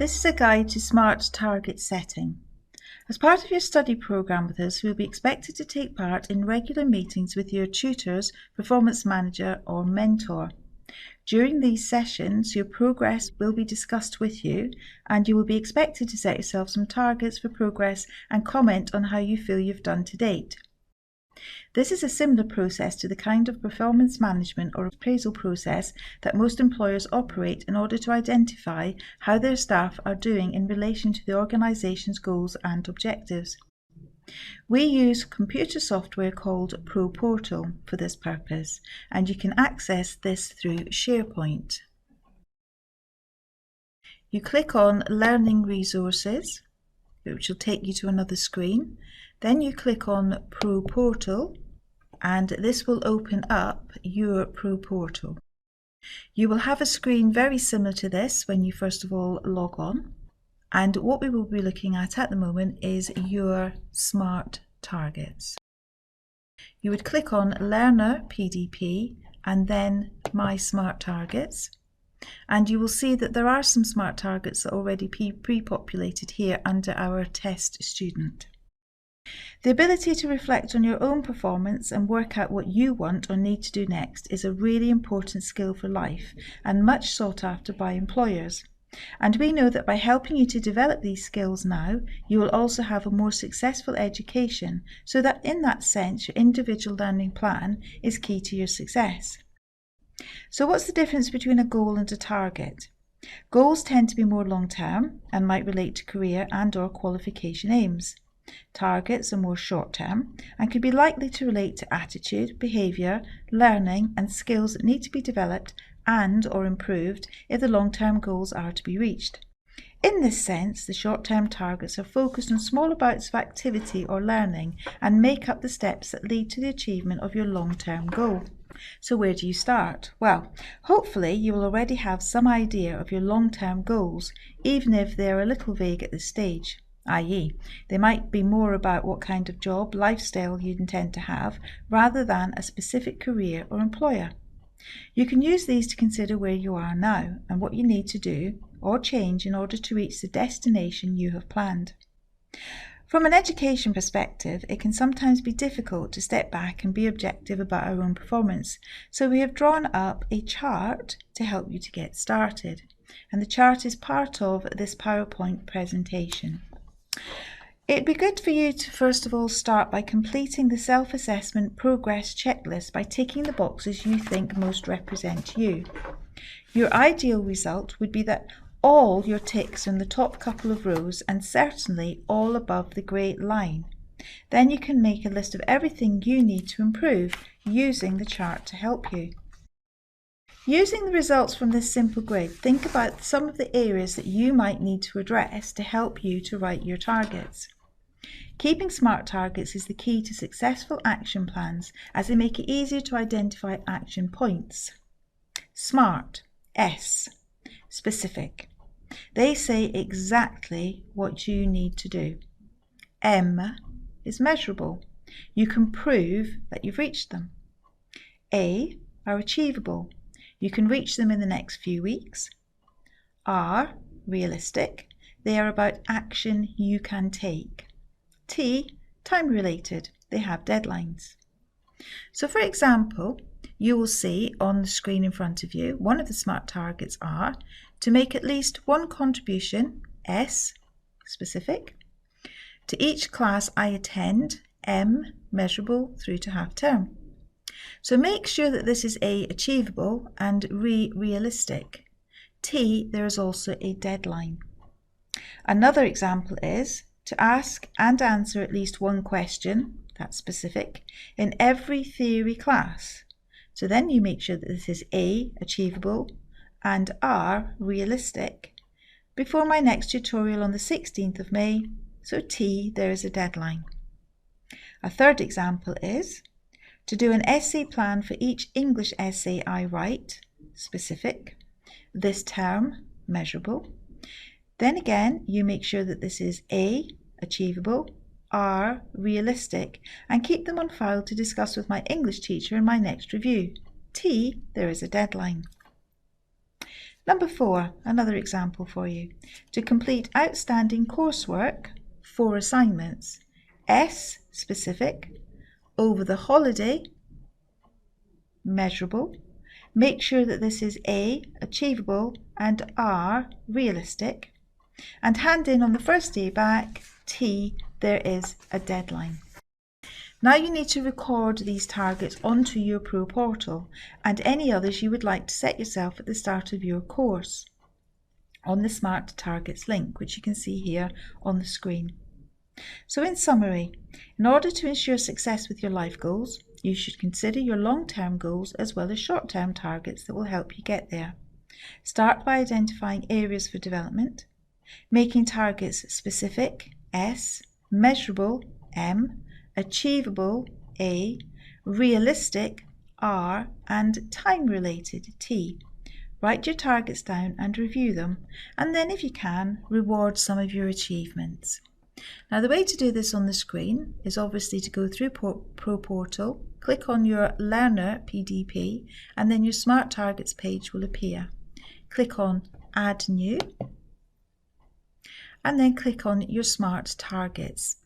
This is a guide to smart target setting. As part of your study programme with us, you will be expected to take part in regular meetings with your tutors, performance manager or mentor. During these sessions, your progress will be discussed with you, and you will be expected to set yourself some targets for progress and comment on how you feel you've done to date. This is a similar process to the kind of performance management or appraisal process that most employers operate in order to identify how their staff are doing in relation to the organisation's goals and objectives. We use computer software called ProPortal for this purpose, and you can access this through SharePoint. You click on Learning Resources, which will take you to another screen. Then you click on ProPortal, and this will open up your ProPortal. You will have a screen very similar to this when you first of all log on. And what we will be looking at the moment is your smart targets. You would click on Learner PDP and then My Smart Targets. And you will see that there are some smart targets that are already pre-populated here under our test student. The ability to reflect on your own performance and work out what you want or need to do next is a really important skill for life and much sought after by employers. And we know that by helping you to develop these skills now, you will also have a more successful education, so that in that sense your individual learning plan is key to your success. So what's the difference between a goal and a target? Goals tend to be more long-term and might relate to career and/or qualification aims. Targets are more short-term and could be likely to relate to attitude, behaviour, learning and skills that need to be developed and/or improved if the long-term goals are to be reached. In this sense, the short-term targets are focused on smaller bouts of activity or learning and make up the steps that lead to the achievement of your long-term goal. So where do you start? Well, hopefully you will already have some idea of your long-term goals, even if they are a little vague at this stage. I.e., they might be more about what kind of job, lifestyle you intend to have, rather than a specific career or employer. You can use these to consider where you are now and what you need to do or change in order to reach the destination you have planned. From an education perspective, it can sometimes be difficult to step back and be objective about our own performance, so we have drawn up a chart to help you to get started, and the chart is part of this PowerPoint presentation. It'd be good for you to first of all start by completing the self-assessment progress checklist by ticking the boxes you think most represent you. Your ideal result would be that all your ticks are in the top couple of rows and certainly all above the grey line. Then you can make a list of everything you need to improve using the chart to help you. Using the results from this simple grid, think about some of the areas that you might need to address to help you to write your targets. Keeping SMART targets is the key to successful action plans as they make it easier to identify action points. SMART, S, specific. They say exactly what you need to do. M is measurable. You can prove that you've reached them. A are achievable. You can reach them in the next few weeks. R, realistic. They are about action you can take. T, time related. They have deadlines. So for example, you will see on the screen in front of you, one of the SMART targets are to make at least one contribution, S, specific, to each class I attend, M, measurable through to half term. So make sure that this is A, achievable, and realistic. T, there is also a deadline. Another example is to ask and answer at least one question, that's specific, in every theory class. So then you make sure that this is A, achievable, and R, realistic, before my next tutorial on the 16th of May, so T, there is a deadline. A third example is to do an essay plan for each English essay I write, specific, this term, measurable. Then again, you make sure that this is A, achievable, R, realistic, and keep them on file to discuss with my English teacher in my next review. T, there is a deadline. Number 4, another example for you. To complete outstanding coursework, 4 assignments. S, specific. Over the holiday, measurable. Make sure that this is A, achievable, and R, realistic. And hand in on the first day back, T, there is a deadline. Now you need to record these targets onto your ProPortal and any others you would like to set yourself at the start of your course on the Smart Targets link, which you can see here on the screen. So in summary, in order to ensure success with your life goals, you should consider your long-term goals as well as short-term targets that will help you get there. Start by identifying areas for development, making targets specific, S, measurable, M, achievable, A, realistic, R, and time-related, T. Write your targets down and review them, and then if you can, reward some of your achievements. Now the way to do this on the screen is obviously to go through ProPortal, click on your Learner PDP, and then your Smart Targets page will appear. Click on Add New, and then click on your Smart Targets.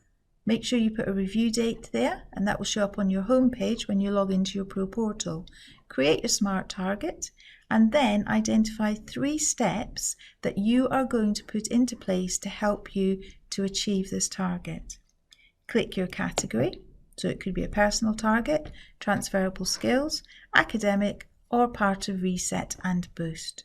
Make sure you put a review date there, and that will show up on your home page when you log into your ProPortal. Create your Smart Target, and then identify 3 steps that you are going to put into place to help you to achieve this target. Click your category, so it could be a personal target, transferable skills, academic, or part of Reset and Boost.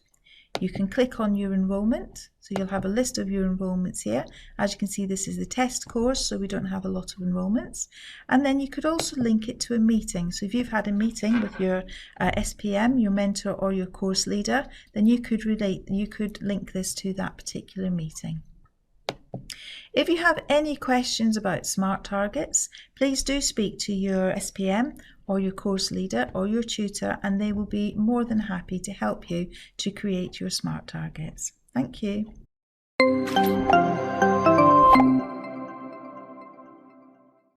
You can click on your enrolment, so you'll have a list of your enrolments here. As you can see, this is the test course, so we don't have a lot of enrolments. And then you could also link it to a meeting. So if you've had a meeting with your SPM, your mentor, or your course leader, then you could link this to that particular meeting. If you have any questions about Smart Targets, please do speak to your SPM or your course leader or your tutor, and they will be more than happy to help you to create your Smart Targets. Thank you.